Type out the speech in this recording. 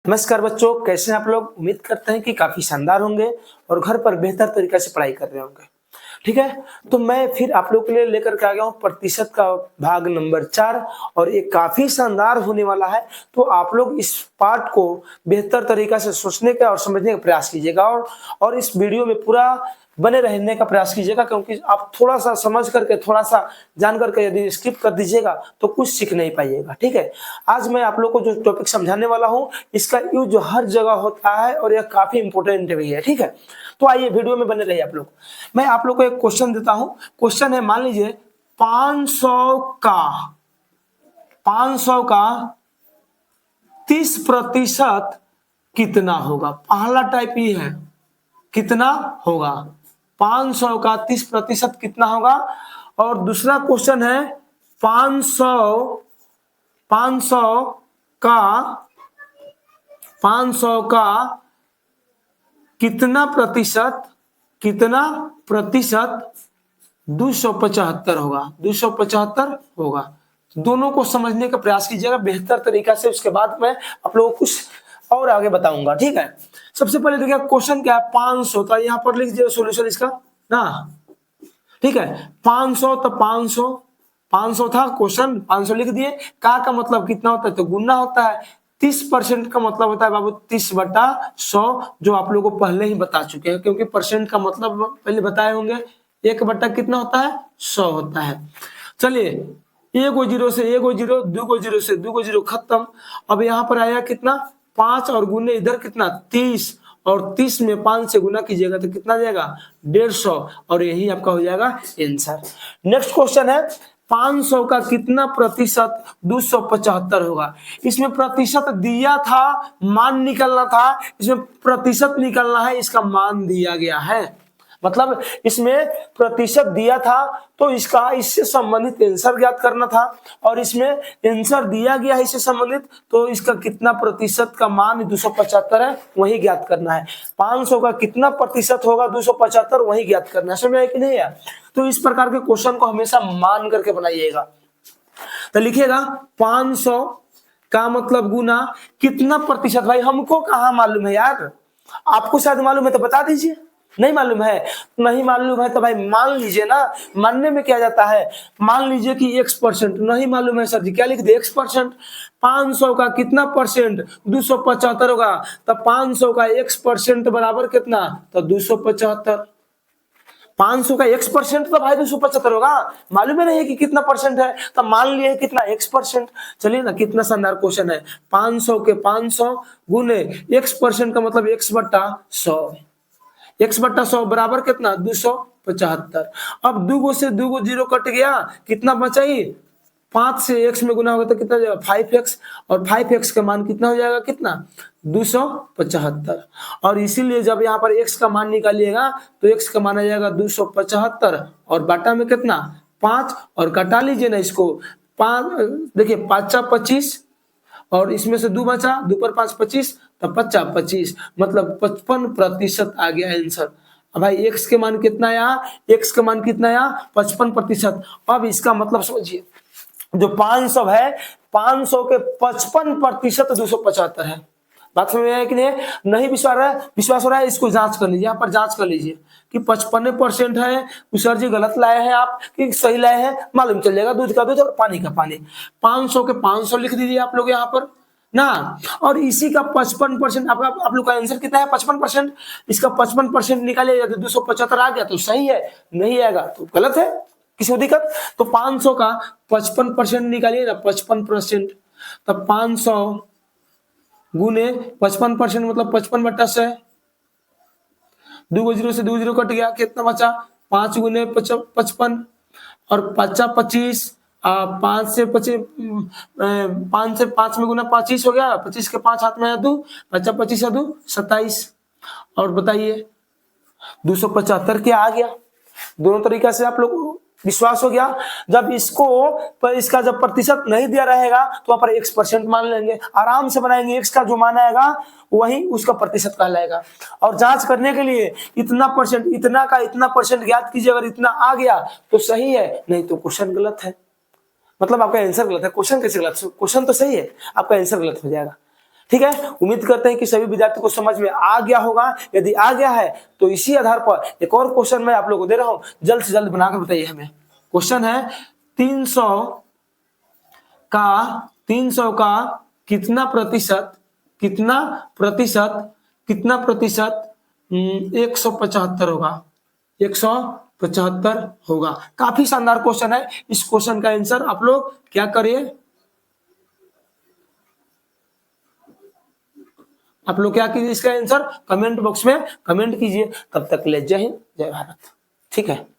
नमस्कार बच्चों, कैसे हैं आप लोग। उम्मीद करते हैं कि काफी शानदार होंगे और घर पर बेहतर तरीके से पढ़ाई कर रहे होंगे। ठीक है, तो मैं फिर आप लोग के लिए लेकर के आ गया हूँ प्रतिशत का भाग नंबर 4 और ये काफी शानदार होने वाला है। तो आप लोग इस पार्ट को बेहतर तरीका से सोचने का और समझने का प्रयास कीजिएगा और इस वीडियो में पूरा बने रहने का प्रयास कीजिएगा, क्योंकि आप थोड़ा सा समझ करके थोड़ा सा जान करके यदि स्किप कर दीजिएगा तो कुछ सीख नहीं पाइएगा। ठीक है, आज मैं आप लोग को जो टॉपिक समझाने वाला हूँ इसका यूज हर जगह होता है और यह काफी इंपॉर्टेंट भी है। ठीक है, तो आइए वीडियो में बने रहिए आप लोग। मैं आप लोग को एक क्वेश्चन देता हूं। क्वेश्चन है, मान लीजिए 500 का 30% कितना होगा। पहला टाइप ये है, कितना होगा 500 का 30% कितना होगा। और दूसरा क्वेश्चन है 500 का कितना प्रतिशत 275 होगा। 275 होगा। दोनों को समझने का प्रयास कीजिएगा बेहतर तरीका से। उसके बाद मैं आप लोगों को कुछ और आगे बताऊंगा। ठीक है, सबसे पहले देखिए क्वेश्चन क्या है। 500 तो यहाँ पर लिख दीजिए सॉल्यूशन इसका ना। ठीक है, 500 तो 500 था क्वेश्चन, 500 लिख दिए। का मतलब कितना होता है तो गुना होता है। 30% का मतलब होता है बाबू 30/100, जो आप लोगों को पहले ही बता चुके हैं, क्योंकि परसेंट का मतलब पहले बताए होंगे। 1/, कितना होता है 100 होता है। चलिए, एगो जीरो से एगो जीरो, दूगो जीरो से दूगो जीरो, खत्म। अब यहाँ पर आया कितना 5 और गुने इधर कितना 30, और 30 में 5 से गुना कीजिएगा तो कितना जाएगा 150, और यही आपका हो जाएगा आंसर। नेक्स्ट क्वेश्चन है 500 का कितना प्रतिशत 275 होगा। इसमें प्रतिशत दिया था, मान निकलना था। इसमें प्रतिशत निकलना है, इसका मान दिया गया है। मतलब इसमें प्रतिशत दिया था तो इसका इससे संबंधित आंसर ज्ञात करना था, और इसमें आंसर दिया गया है इससे संबंधित, तो इसका कितना प्रतिशत का मान 275 है वही ज्ञात करना है। 500 का कितना प्रतिशत होगा 275 वही ज्ञात करना है। समझ में कि नहीं है? तो इस प्रकार के क्वेश्चन को हमेशा मान करके बनाइएगा। तो लिखिएगा 500 का मतलब गुना कितना प्रतिशत। भाई हमको कहाँ मालूम है यार, आपको शायद मालूम है तो बता दीजिए। नहीं मालूम है, नहीं मालूम है तो भाई मान लीजिए ना। मानने में क्या जाता है, मान लीजिए कि x%। नहीं मालूम है सर जी, क्या लिख दे x%। 500 का कितना परसेंट 275 होगा, तो 500 का x% बराबर कितना तो 275। 500 का x% तो भाई 275 होगा। मालूम है नहीं कि कितना परसेंट है, तो मान लिए कितना x%। चलिए ना, कितना शानदार क्वेश्चन है। 500 के 500 गुने x% का मतलब x/100। x/100 बराबर कितना 275। अब दूगो से दूगो जीरो कट गया, कितना बचा ही 5 से x में गुना होगा तो कितना जाएगा 5x, और 5x का मान कितना हो जाएगा कितना 275। और इसीलिए जब यहाँ पर x का मान निकालिएगा तो x का मान आ जाएगा 275, और बाटा में कितना 5, और घटा लीजिए ना इसको 5। देखिए 5 25, और इसमें से 2 बचा, 2 पर 5 25, तो 50 25, मतलब 55% आ गया आंसर। अब भाई x के मान कितना आया, x का मान कितना आया 55%। अब इसका मतलब समझिए, जो 500 है 500 के 55% 275 है। बात समझ में आया कि नहीं? नहीं विश्वास हो रहा है, इसको जांच कर लीजिए। यहाँ पर जांच कर लीजिए कि 55% है, सर जी गलत लाए हैं आप कि सही लाए हैं, मालूम चल जाएगा। दूध का दूध और पानी का पानी। 500 के 500 लिख दीजिए आप लोग यहाँ पर ना, और इसी का 55% आप लोग का आंसर कितना है 55%। इसका 55% निकालिए तो 275 आ गया तो सही है, नहीं आएगा तो गलत है, किसी को दिक्कत। तो 500 का 55% निकालिए ना 55%, तब 500 गुने 55% मतलब 55/100। दूगो जीरो से दो जीरो कट गया, कितना बचा 5 गुने 55, और 50 25, 5 से 5 में गुना 25 हो गया। 25 के 5 हाथ में है 2, 50 25 है 2 27। और बताइए 275 क्या आ गया। दोनों तरीका से आप लोग विश्वास हो गया। जब इसको पर इसका जब प्रतिशत नहीं दिया रहेगा तो वहां पर x% मान लेंगे, आराम से बनाएंगे। x का जो मान आएगा वही उसका प्रतिशत कहलाएगा। और जांच करने के लिए इतना परसेंट, इतना का इतना परसेंट ज्ञात कीजिए। अगर इतना आ गया तो सही है, नहीं तो क्वेश्चन गलत है। मतलब आपका आंसर गलत है। क्वेश्चन कैसे गलत? क्वेश्चन तो सही है, आपका आंसर गलत हो जाएगा। ठीक है, उम्मीद करते हैं कि सभी विद्यार्थी को समझ में आ गया होगा। यदि आ गया है तो इसी आधार पर एक और क्वेश्चन मैं आप लोगों को दे रहा हूं, जल्द से जल्द बनाकर बताइए हमें। क्वेश्चन है 300 का कितना प्रतिशत 175 होगा, 175 होगा। काफी शानदार क्वेश्चन है। इस क्वेश्चन का आंसर आप लोग क्या करिए, आप लोग क्या कीजिए, इसका आंसर कमेंट बॉक्स में कमेंट कीजिए। तब तक ले जय हिंद, जय भारत। ठीक है।